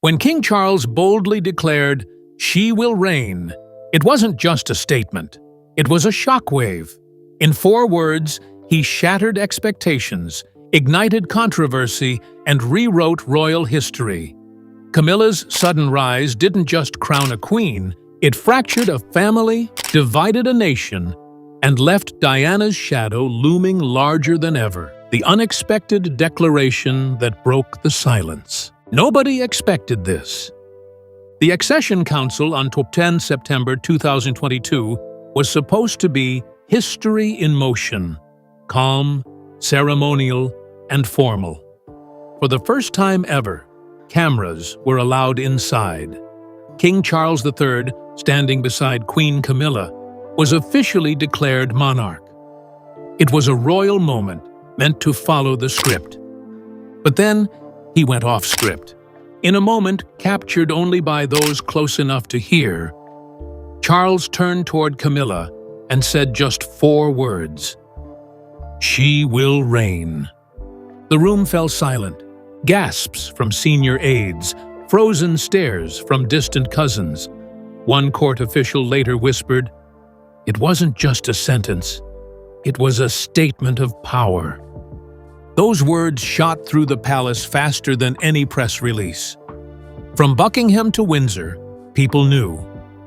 When King Charles boldly declared, "She will reign," it wasn't just a statement. It was a shockwave. In 4 words, he shattered expectations, ignited controversy, and rewrote royal history. Camilla's sudden rise didn't just crown a queen, it fractured a family, divided a nation, and left Diana's shadow looming larger than ever. The unexpected declaration that broke the silence. Nobody expected this. The Accession Council on 10 September 2022 was supposed to be history in motion, calm, ceremonial, and formal. For the first time ever, cameras were allowed inside. King Charles III, standing beside Queen Camilla, was officially declared monarch. It was a royal moment meant to follow the script. But then, he went off script. In a moment captured only by those close enough to hear, Charles turned toward Camilla and said just 4 words. "She will reign." The room fell silent. Gasps from senior aides, frozen stares from distant cousins. One court official later whispered, "It wasn't just a sentence. It was a statement of power." Those words shot through the palace faster than any press release. From Buckingham to Windsor, people knew.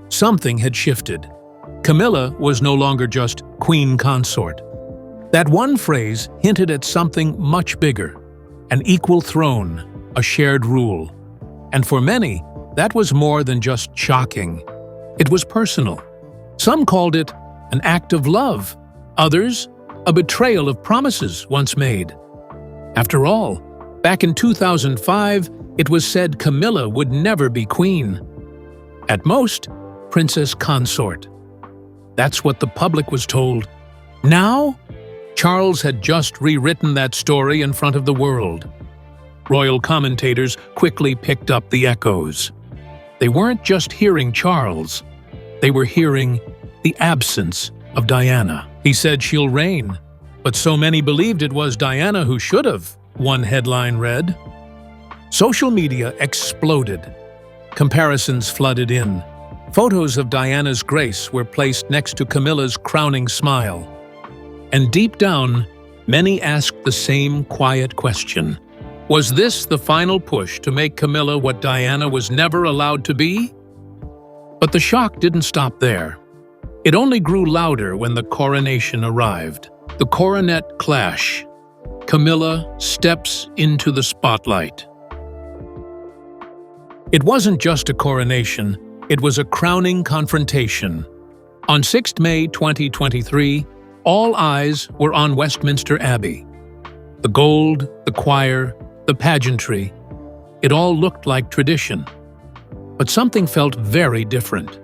Something had shifted. Camilla was no longer just queen consort. That one phrase hinted at something much bigger, an equal throne, a shared rule. And for many, that was more than just shocking. It was personal. Some called it an act of love, others, a betrayal of promises once made. After all, back in 2005, it was said Camilla would never be queen. At most, princess consort. That's what the public was told. Now, Charles had just rewritten that story in front of the world. Royal commentators quickly picked up the echoes. They weren't just hearing Charles, they were hearing the absence of Diana. He said she'll reign, but so many believed it was Diana who should have, one headline read. Social media exploded. Comparisons flooded in. Photos of Diana's grace were placed next to Camilla's crowning smile. And deep down, many asked the same quiet question. Was this the final push to make Camilla what Diana was never allowed to be? But the shock didn't stop there. It only grew louder when the coronation arrived. The coronet clash. Camilla steps into the spotlight. It wasn't just a coronation, it was a crowning confrontation. On 6 May 2023, all eyes were on Westminster Abbey. The gold, the choir, the pageantry, it all looked like tradition. But something felt very different.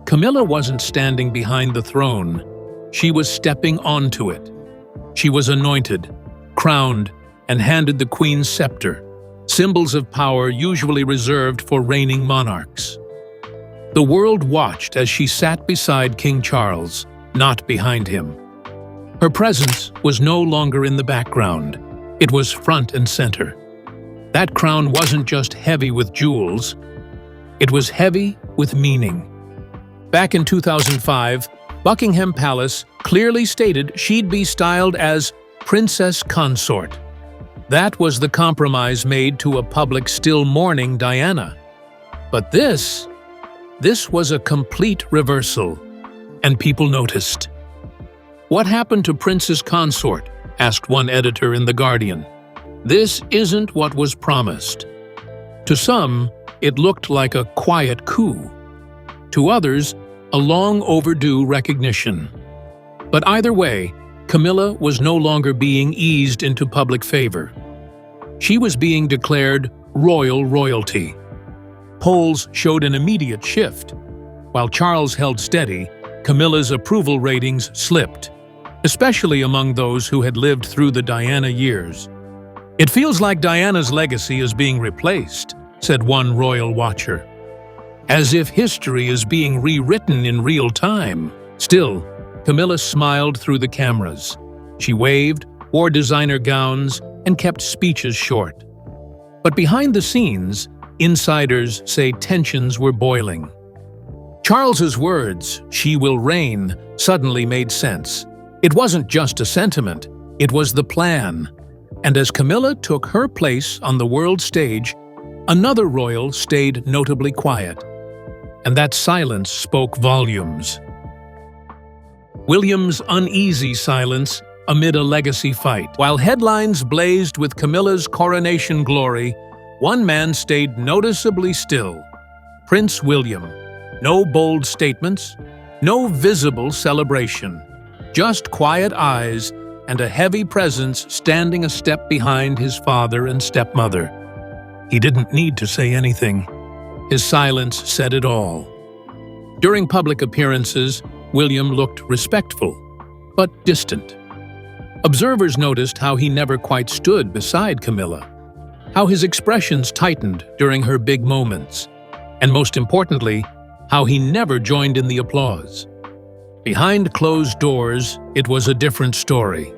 Camilla wasn't standing behind the throne, she was stepping onto it. She was anointed, crowned, and handed the Queen's scepter, symbols of power usually reserved for reigning monarchs. The world watched as she sat beside King Charles, not behind him. Her presence was no longer in the background, it was front and center. That crown wasn't just heavy with jewels, it was heavy with meaning. Back in 2005, Buckingham Palace clearly stated she'd be styled as Princess Consort. That was the compromise made to a public still mourning Diana. But this was a complete reversal, and people noticed. "What happened to Princess Consort?" asked one editor in The Guardian. "This isn't what was promised." To some, it looked like a quiet coup. To others, a long overdue recognition. But either way, Camilla was no longer being eased into public favor. She was being declared royal royalty. Polls showed an immediate shift. While Charles held steady, Camilla's approval ratings slipped, especially among those who had lived through the Diana years. "It feels like Diana's legacy is being replaced," said one royal watcher. "As if history is being rewritten in real time." Still, Camilla smiled through the cameras. She waved, wore designer gowns, and kept speeches short. But behind the scenes, Insiders say tensions were boiling. Charles's words, "She will reign," suddenly made sense. It wasn't just a sentiment, it was the plan. And as Camilla took her place on the world stage, another royal stayed notably quiet. And that silence spoke volumes. William's uneasy silence amid a legacy fight. While headlines blazed with Camilla's coronation glory, one man stayed noticeably still: Prince William. No bold statements, no visible celebration, just quiet eyes and a heavy presence standing a step behind his father and stepmother. He didn't need to say anything. His silence said it all. During public appearances, William looked respectful, but distant. Observers noticed how he never quite stood beside Camilla, how his expressions tightened during her big moments, and most importantly, how he never joined in the applause. Behind closed doors, it was a different story.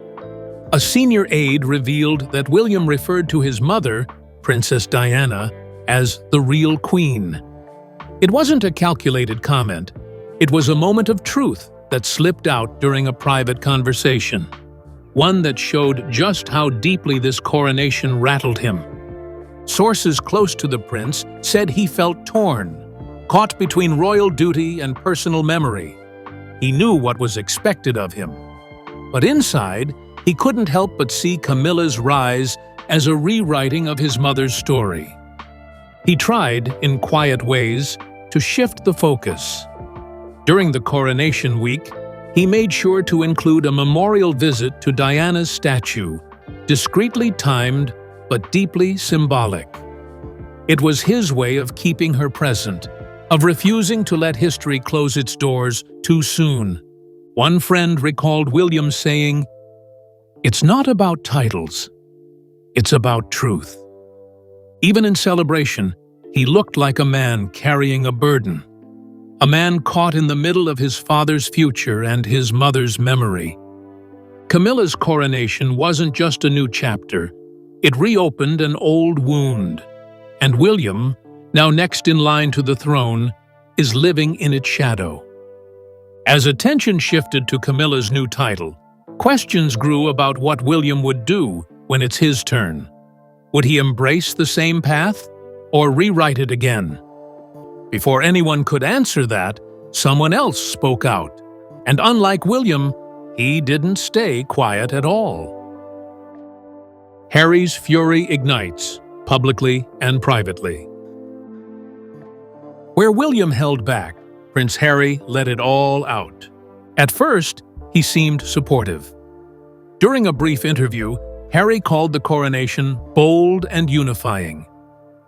A senior aide revealed that William referred to his mother, Princess Diana, as the real queen. It wasn't a calculated comment. It was a moment of truth that slipped out during a private conversation, one that showed just how deeply this coronation rattled him. Sources close to the prince said he felt torn, caught between royal duty and personal memory. He knew what was expected of him. But inside, he couldn't help but see Camilla's rise as a rewriting of his mother's story. He tried, in quiet ways, to shift the focus. During the coronation week, he made sure to include a memorial visit to Diana's statue, discreetly timed but deeply symbolic. It was his way of keeping her present, of refusing to let history close its doors too soon. One friend recalled William saying, "It's not about titles, it's about truth." Even in celebration, he looked like a man carrying a burden, a man caught in the middle of his father's future and his mother's memory. Camilla's coronation wasn't just a new chapter, it reopened an old wound, and William, now next in line to the throne, is living in its shadow. As attention shifted to Camilla's new title, questions grew about what William would do when it's his turn. Would he embrace the same path, or rewrite it again? Before anyone could answer that, someone else spoke out, and unlike William, he didn't stay quiet at all. Harry's fury ignites, publicly and privately. Where William held back, Prince Harry let it all out. At first, he seemed supportive. During a brief interview, Harry called the coronation bold and unifying.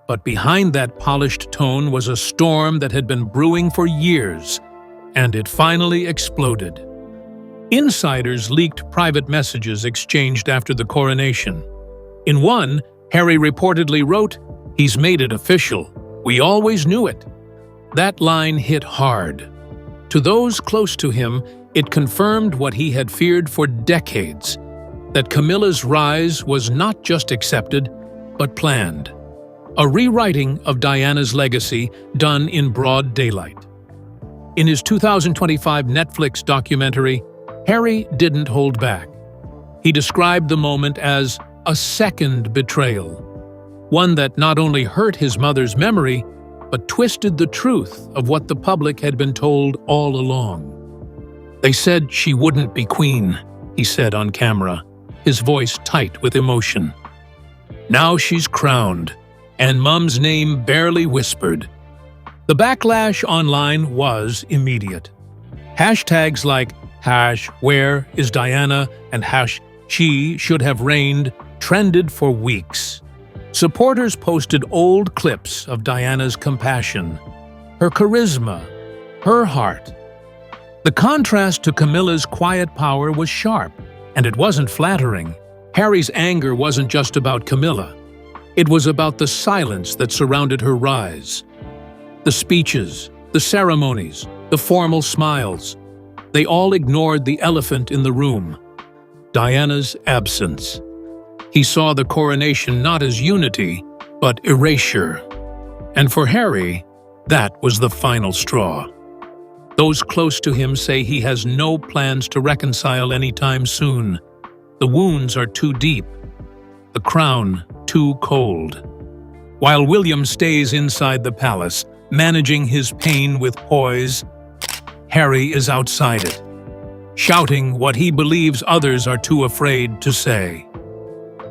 But behind that polished tone was a storm that had been brewing for years, and it finally exploded. Insiders leaked private messages exchanged after the coronation. In one, Harry reportedly wrote, "He's made it official. We always knew it." That line hit hard. To those close to him, it confirmed what he had feared for decades, that Camilla's rise was not just accepted, but planned. A rewriting of Diana's legacy done in broad daylight. In his 2025 Netflix documentary, Harry didn't hold back. He described the moment as a second betrayal, one that not only hurt his mother's memory, but twisted the truth of what the public had been told all along. "They said she wouldn't be queen," he said on camera, his voice tight with emotion. "Now she's crowned, and Mum's name barely whispered." The backlash online was immediate. Hashtags like #Where is Diana and #She should have reigned trended for weeks. Supporters posted old clips of Diana's compassion, her charisma, her heart. The contrast to Camilla's quiet power was sharp, and it wasn't flattering. Harry's anger wasn't just about Camilla. It was about the silence that surrounded her rise. The speeches, the ceremonies, the formal smiles. They all ignored the elephant in the room: Diana's absence. He saw the coronation not as unity, but erasure. And for Harry, that was the final straw. Those close to him say he has no plans to reconcile anytime soon. The wounds are too deep, the crown too cold. While William stays inside the palace, managing his pain with poise, Harry is outside it, shouting what he believes others are too afraid to say.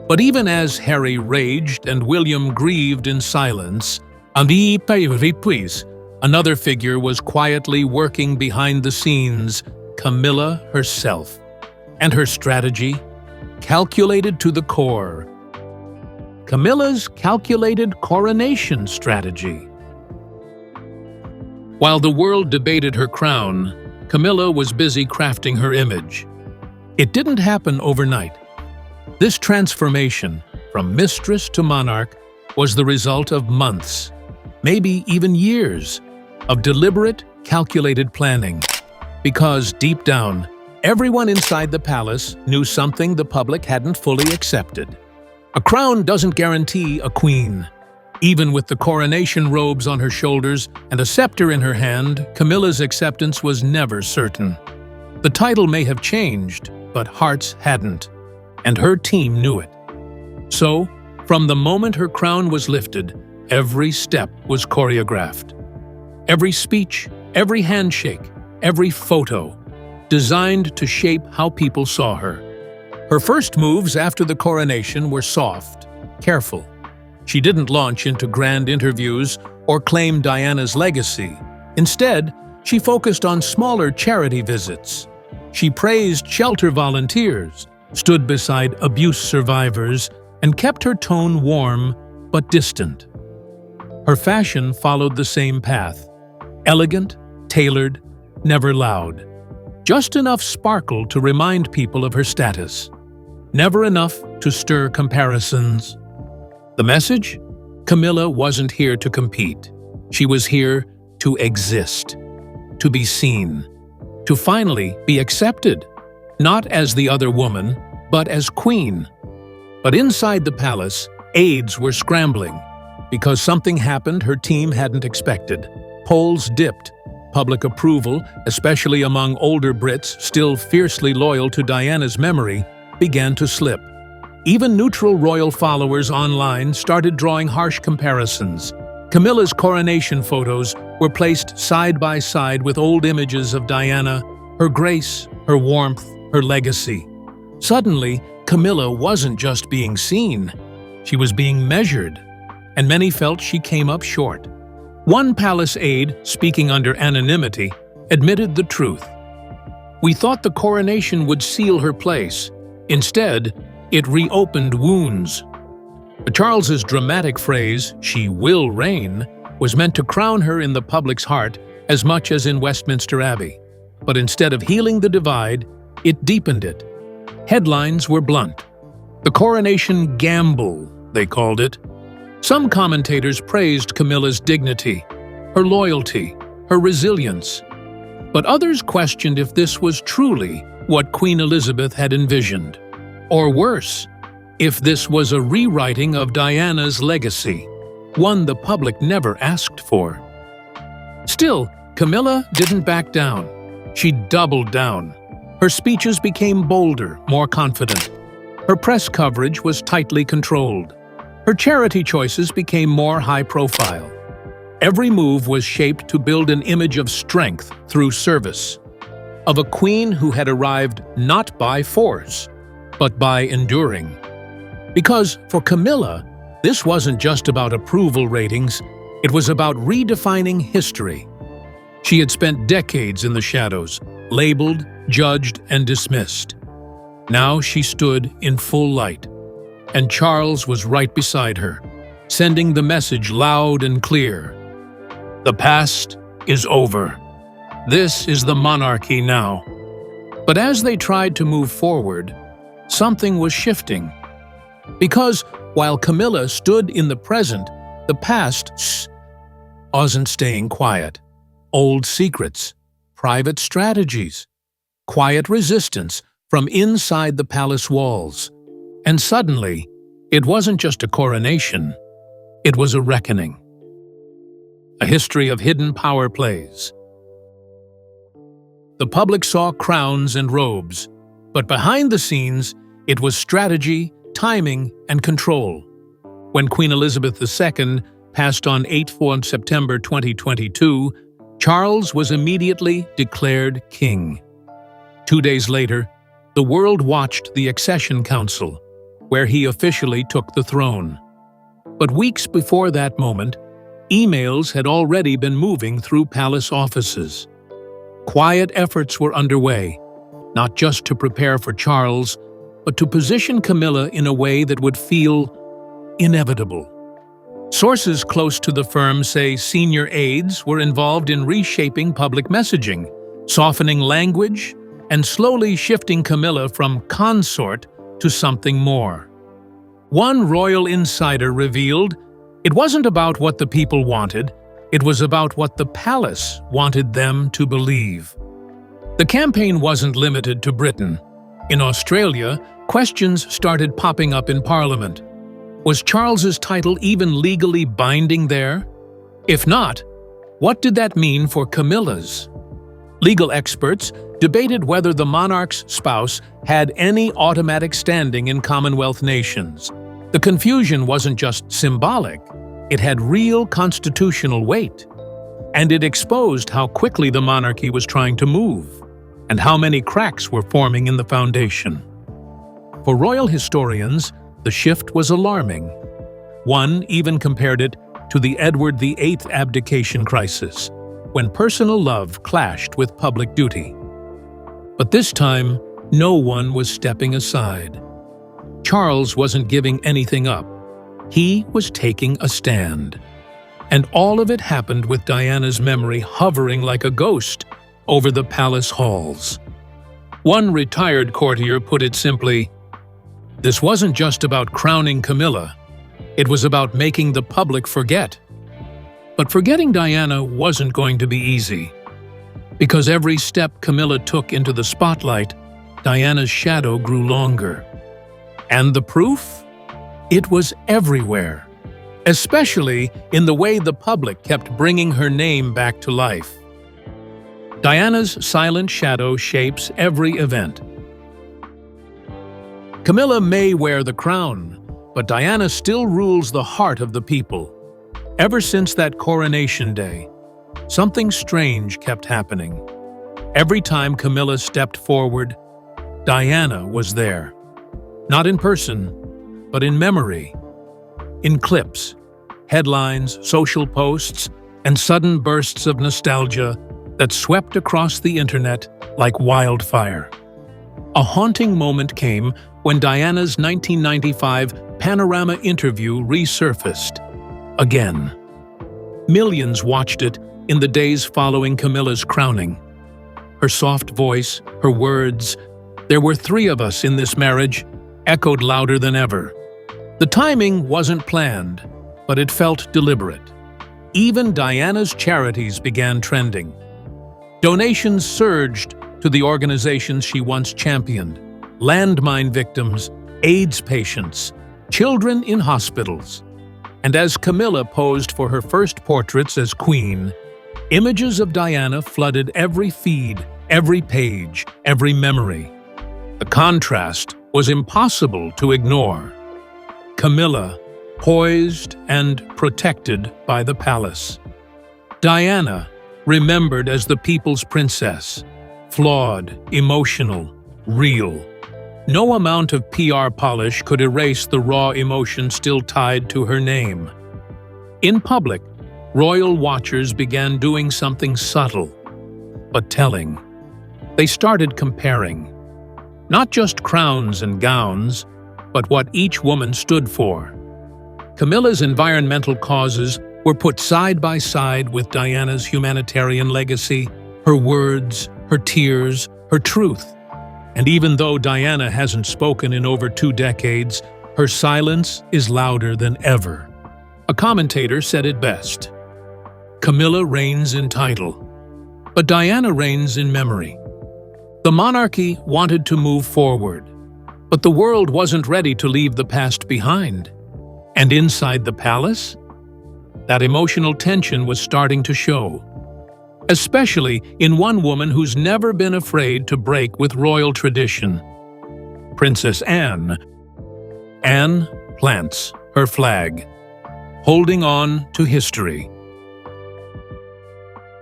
But even as Harry raged and William grieved in silence, another figure was quietly working behind the scenes, Camilla herself. And her strategy? Calculated to the core. Camilla's calculated coronation strategy. While the world debated her crown, Camilla was busy crafting her image. It didn't happen overnight. This transformation, from mistress to monarch, was the result of months, maybe even years, of deliberate, calculated planning. Because deep down, everyone inside the palace knew something the public hadn't fully accepted. A crown doesn't guarantee a queen. Even with the coronation robes on her shoulders and a scepter in her hand, Camilla's acceptance was never certain. The title may have changed, but hearts hadn't, and her team knew it. So, from the moment her crown was lifted, every step was choreographed. Every speech, every handshake, every photo, designed to shape how people saw her. Her first moves after the coronation were soft, careful. She didn't launch into grand interviews or claim Diana's legacy. Instead, she focused on smaller charity visits. She praised shelter volunteers, stood beside abuse survivors, and kept her tone warm but distant. Her fashion followed the same path. Elegant, tailored, never loud. Just enough sparkle to remind people of her status. Never enough to stir comparisons. The message? Camilla wasn't here to compete. She was here to exist, to be seen, to finally be accepted, not as the other woman, but as queen. But inside the palace, aides were scrambling because something happened her team hadn't expected. Polls dipped. Public approval, especially among older Brits still fiercely loyal to Diana's memory, began to slip. Even neutral royal followers online started drawing harsh comparisons. Camilla's coronation photos were placed side by side with old images of Diana, her grace, her warmth, her legacy. Suddenly, Camilla wasn't just being seen, she was being measured, and many felt she came up short. One palace aide, speaking under anonymity, admitted the truth. "We thought the coronation would seal her place. Instead, it reopened wounds." Charles's dramatic phrase, "She will reign," was meant to crown her in the public's heart as much as in Westminster Abbey. But instead of healing the divide, it deepened it. Headlines were blunt. The coronation gamble, they called it. Some commentators praised Camilla's dignity, her loyalty, her resilience. But others questioned if this was truly what Queen Elizabeth had envisioned. Or worse, if this was a rewriting of Diana's legacy, one the public never asked for. Still, Camilla didn't back down. She doubled down. Her speeches became bolder, more confident. Her press coverage was tightly controlled. Her charity choices became more high-profile. Every move was shaped to build an image of strength through service, of a queen who had arrived not by force, but by enduring. Because for Camilla, this wasn't just about approval ratings, it was about redefining history. She had spent decades in the shadows, labeled, judged, and dismissed. Now she stood in full light, and Charles was right beside her, sending the message loud and clear. The past is over. This is the monarchy now. But as they tried to move forward, something was shifting. Because while Camilla stood in the present, the past wasn't staying quiet. Old secrets, private strategies, quiet resistance from inside the palace walls. And suddenly, it wasn't just a coronation, it was a reckoning. a history of hidden power plays. The public saw crowns and robes, but behind the scenes, it was strategy, timing, and control. When Queen Elizabeth II passed on 8th September 2022, Charles was immediately declared king. 2 days later, the world watched the Accession Council, where he officially took the throne. But weeks before that moment, emails had already been moving through palace offices. Quiet efforts were underway, not just to prepare for Charles, but to position Camilla in a way that would feel inevitable. Sources close to the firm say senior aides were involved in reshaping public messaging, softening language, and slowly shifting Camilla from consort to something more. One royal insider revealed it wasn't about what the people wanted, it was about what the palace wanted them to believe. The campaign wasn't limited to Britain. In Australia, questions started popping up in Parliament. Was Charles's title even legally binding there? If not, what did that mean for Camilla's? Legal experts debated whether the monarch's spouse had any automatic standing in Commonwealth nations. The confusion wasn't just symbolic, it had real constitutional weight. And it exposed how quickly the monarchy was trying to move, and how many cracks were forming in the foundation. For royal historians, the shift was alarming. One even compared it to the Edward VIII abdication crisis, when personal love clashed with public duty. But this time, no one was stepping aside. Charles wasn't giving anything up. He was taking a stand. And all of it happened with Diana's memory hovering like a ghost over the palace halls. One retired courtier put it simply, "This wasn't just about crowning Camilla, it was about making the public forget." But forgetting Diana wasn't going to be easy. Because every step Camilla took into the spotlight, Diana's shadow grew longer. And the proof? It was everywhere. Especially in the way the public kept bringing her name back to life. Diana's silent shadow shapes every event. Camilla may wear the crown, but Diana still rules the heart of the people. Ever since that coronation day, something strange kept happening. Every time Camilla stepped forward, Diana was there. Not in person, but in memory. In clips, headlines, social posts, and sudden bursts of nostalgia that swept across the internet like wildfire. A haunting moment came when Diana's 1995 Panorama interview resurfaced. Again. Millions watched it in the days following Camilla's crowning. Her soft voice, her words, "There were 3 of us in this marriage," echoed louder than ever. The timing wasn't planned, but it felt deliberate. Even Diana's charities began trending. Donations surged to the organizations she once championed: landmine victims, AIDS patients, children in hospitals. And as Camilla posed for her first portraits as queen, images of Diana flooded every feed, every page, every memory. The contrast was impossible to ignore. Camilla, poised and protected by the palace. Diana, remembered as the people's princess, flawed, emotional, real. No amount of PR polish could erase the raw emotion still tied to her name. In public, royal watchers began doing something subtle, but telling. They started comparing. Not just crowns and gowns, but what each woman stood for. Camilla's environmental causes were put side by side with Diana's humanitarian legacy, her words, her tears, her truth. And even though Diana hasn't spoken in over 2 decades, her silence is louder than ever. A commentator said it best. Camilla reigns in title, but Diana reigns in memory. The monarchy wanted to move forward, but the world wasn't ready to leave the past behind. And inside the palace, That emotional tension was starting to show, especially in one woman who's never been afraid to break with royal tradition. Princess Anne. Anne plants her flag, holding on to history.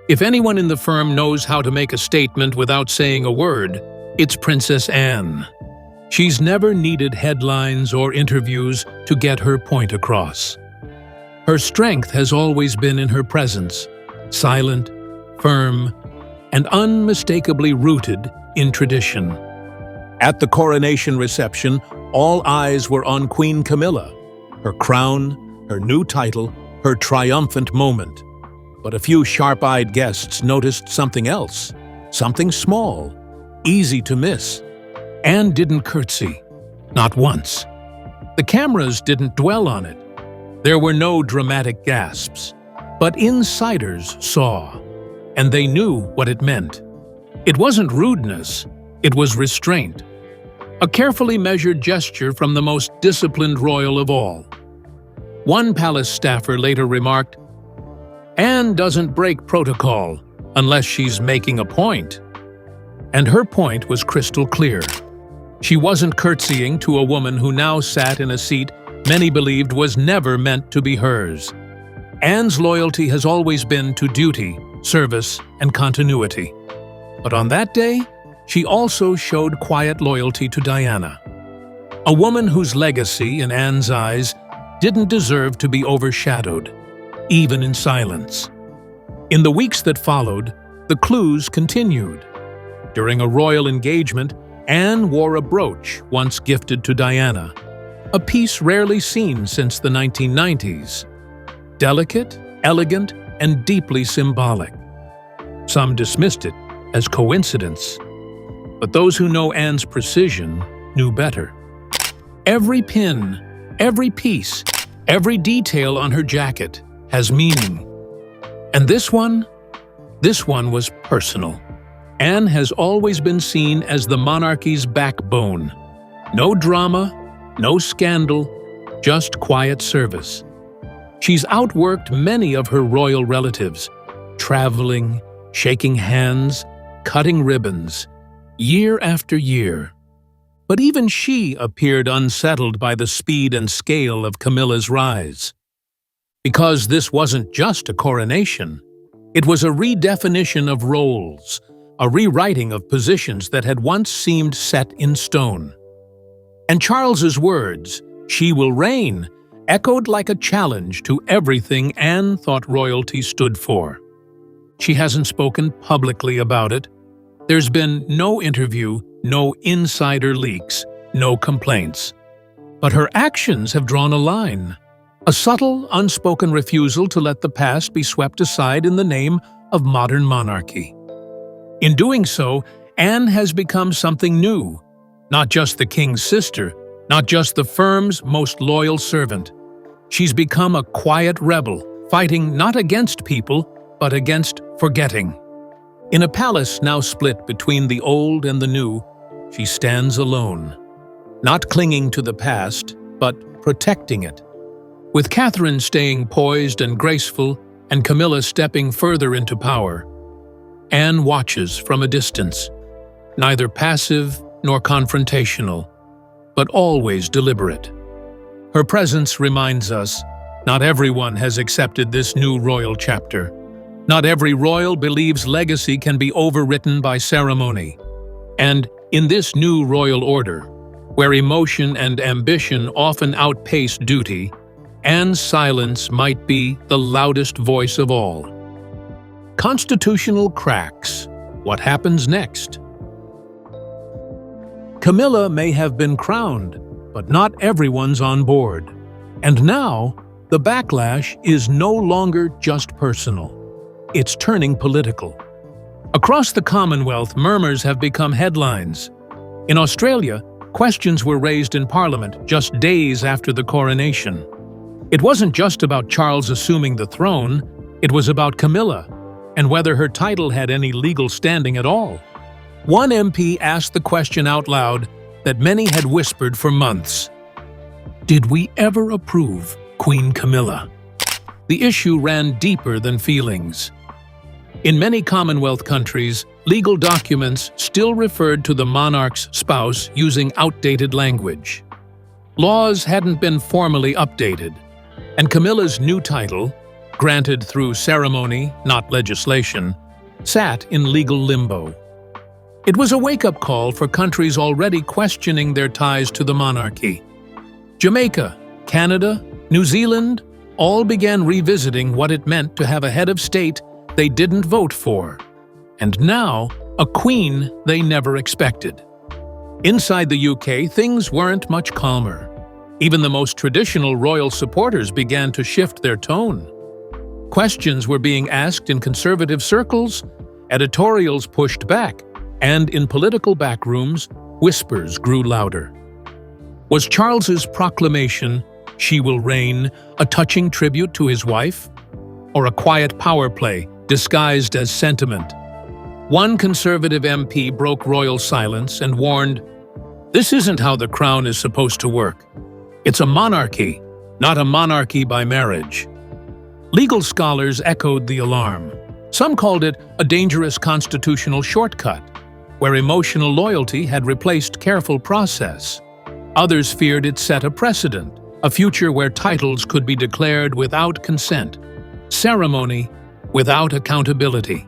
If anyone in the firm knows how to make a statement without saying a word, it's Princess Anne. She's never needed headlines or interviews to get her point across. Her strength has always been in her presence, silent, firm, and unmistakably rooted in tradition. At the coronation reception, all eyes were on Queen Camilla, her crown, her new title, her triumphant moment. But a few sharp-eyed guests noticed something else, something small, easy to miss. Anne didn't curtsy, not once. The cameras didn't dwell on it. There were no dramatic gasps, but insiders saw, and they knew what it meant. It wasn't rudeness, it was restraint. A carefully measured gesture from the most disciplined royal of all. One palace staffer later remarked, "Anne doesn't break protocol unless she's making a point." And her point was crystal clear. She wasn't curtsying to a woman who now sat in a seat many believed was never meant to be hers. Anne's loyalty has always been to duty, service, and continuity. But on that day, she also showed quiet loyalty to Diana, a woman whose legacy, in Anne's eyes, didn't deserve to be overshadowed, even in silence. In the weeks that followed, the clues continued. During a royal engagement, Anne wore a brooch once gifted to Diana, a piece rarely seen since the 1990s. Delicate, elegant, and deeply symbolic. Some dismissed it as coincidence, but those who know Anne's precision knew better. Every pin, every piece, every detail on her jacket has meaning. And this one was personal. Anne has always been seen as the monarchy's backbone. No drama, no scandal, just quiet service. She's outworked many of her royal relatives, traveling, shaking hands, cutting ribbons, year after year. But even she appeared unsettled by the speed and scale of Camilla's rise. Because this wasn't just a coronation, it was a redefinition of roles, a rewriting of positions that had once seemed set in stone. And Charles's words, "She will reign," echoed like a challenge to everything Anne thought royalty stood for. She hasn't spoken publicly about it. There's been no interview, no insider leaks, no complaints. But her actions have drawn a line. A subtle, unspoken refusal to let the past be swept aside in the name of modern monarchy. In doing so, Anne has become something new. Not just the king's sister, not just the firm's most loyal servant. She's become a quiet rebel, fighting not against people, but against forgetting. In a palace now split between the old and the new, she stands alone. Not clinging to the past, but protecting it. With Catherine staying poised and graceful, and Camilla stepping further into power, Anne watches from a distance, neither passive nor confrontational, but always deliberate. Her presence reminds us, not everyone has accepted this new royal chapter. Not every royal believes legacy can be overwritten by ceremony. And in this new royal order, where emotion and ambition often outpace duty, Anne's silence might be the loudest voice of all. Constitutional cracks. What happens next? Camilla may have been crowned, but not everyone's on board. And now, the backlash is no longer just personal. It's turning political. Across the Commonwealth, murmurs have become headlines. In Australia, questions were raised in Parliament just days after the coronation. It wasn't just about Charles assuming the throne, it was about Camilla, and whether her title had any legal standing at all. One MP asked the question out loud that many had whispered for months. Did we ever approve Queen Camilla? the issue ran deeper than feelings. In many Commonwealth countries, legal documents still referred to the monarch's spouse using outdated language. Laws hadn't been formally updated, and Camilla's new title, granted through ceremony, not legislation, sat in legal limbo. It was a wake-up call for countries already questioning their ties to the monarchy. Jamaica, Canada, New Zealand all began revisiting what it meant to have a head of state they didn't vote for, and now a queen they never expected. Inside the UK, things weren't much calmer. Even the most traditional royal supporters began to shift their tone. Questions were being asked in conservative circles, editorials pushed back, and in political backrooms, whispers grew louder. Was Charles's proclamation, "She will reign," a touching tribute to his wife? Or a quiet power play disguised as sentiment? One conservative MP broke royal silence and warned, "This isn't how the crown is supposed to work. It's a monarchy, not a monarchy by marriage." Legal scholars echoed the alarm. Some called it a dangerous constitutional shortcut, where emotional loyalty had replaced careful process. Others feared it set a precedent, a future where titles could be declared without consent, ceremony without accountability.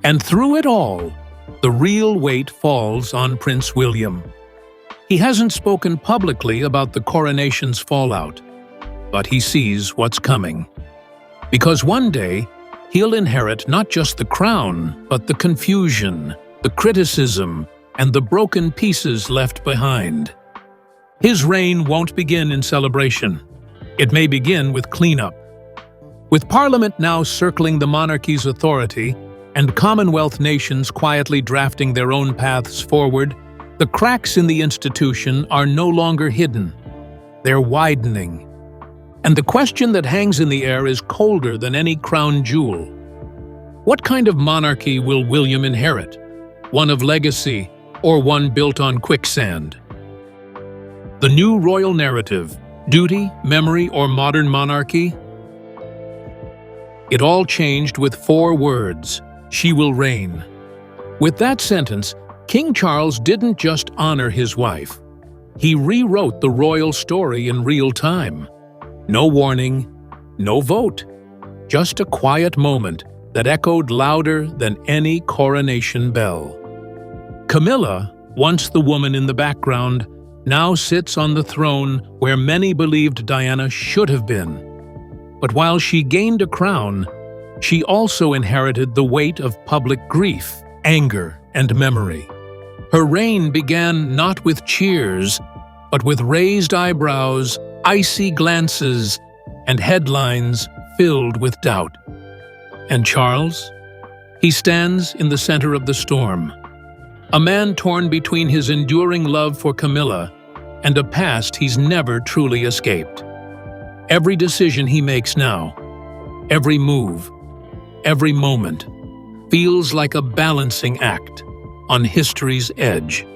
And through it all, the real weight falls on Prince William. He hasn't spoken publicly about the coronation's fallout, but he sees what's coming. Because one day, he'll inherit not just the crown, but the confusion, the criticism, and the broken pieces left behind. His reign won't begin in celebration. It may begin with cleanup. With Parliament now circling the monarchy's authority and Commonwealth nations quietly drafting their own paths forward, the cracks in the institution are no longer hidden. They're widening. And the question that hangs in the air is colder than any crown jewel. What kind of monarchy will William inherit? One of legacy, or one built on quicksand? The new royal narrative, duty, memory, or modern monarchy? It all changed with 4 words: "She will reign." With that sentence, King Charles didn't just honor his wife. He rewrote the royal story in real time. No warning, no vote, just a quiet moment that echoed louder than any coronation bell. Camilla, once the woman in the background, now sits on the throne where many believed Diana should have been. But while she gained a crown, she also inherited the weight of public grief, anger, and memory. Her reign began not with cheers, but with raised eyebrows, icy glances, and headlines filled with doubt. And Charles? He stands in the center of the storm, a man torn between his enduring love for Camilla and a past he's never truly escaped. Every decision he makes now, every move, every moment, feels like a balancing act on history's edge.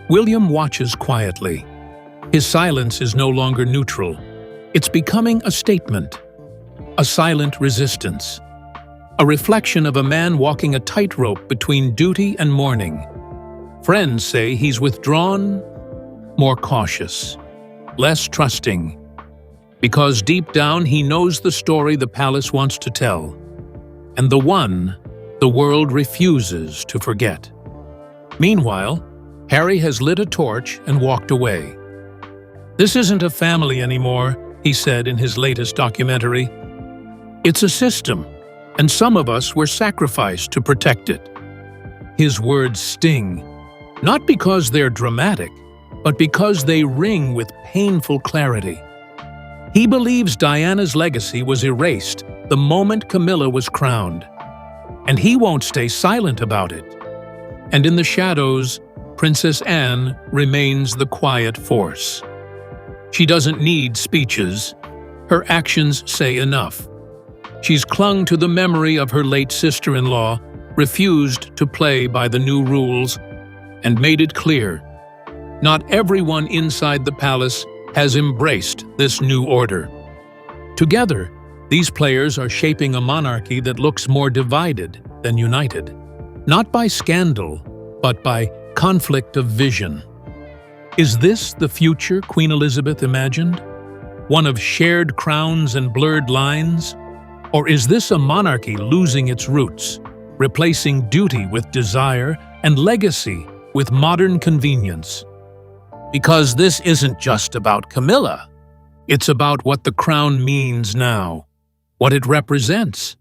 William watches quietly. His silence is no longer neutral. It's becoming a statement, a silent resistance, a reflection of a man walking a tightrope between duty and mourning. Friends say he's withdrawn, more cautious, less trusting, because deep down he knows the story the palace wants to tell, and the one the world refuses to forget. Meanwhile, Harry has lit a torch and walked away. "This isn't a family anymore," he said in his latest documentary. "It's a system, and some of us were sacrificed to protect it." His words sting, not because they're dramatic, but because they ring with painful clarity. He believes Diana's legacy was erased the moment Camilla was crowned, and he won't stay silent about it. And in the shadows, Princess Anne remains the quiet force. She doesn't need speeches. Her actions say enough. She's clung to the memory of her late sister-in-law, refused to play by the new rules, and made it clear: not everyone inside the palace has embraced this new order. Together, These players are shaping a monarchy that looks more divided than united, not by scandal, but by conflict of vision. Is this the future Queen Elizabeth imagined? One of shared crowns and blurred lines? Or is this a monarchy losing its roots, replacing duty with desire and legacy with modern convenience? Because this isn't just about Camilla. It's about what the crown means now, what it represents,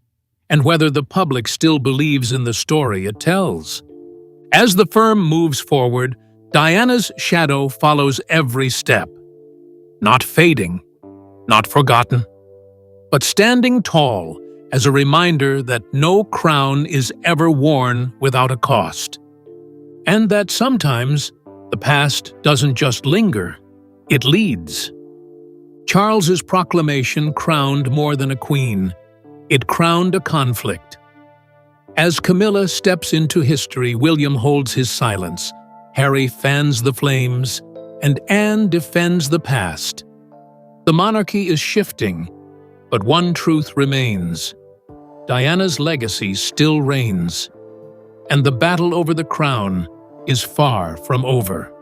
and whether the public still believes in the story it tells. As the firm moves forward, Diana's shadow follows every step, not fading, not forgotten, but standing tall as a reminder that no crown is ever worn without a cost, and that sometimes the past doesn't just linger, it leads. Charles's proclamation crowned more than a queen. It crowned a conflict. As Camilla steps into history, William holds his silence, Harry fans the flames, and Anne defends the past. The monarchy is shifting, but one truth remains. Diana's legacy still reigns, and the battle over the crown is far from over.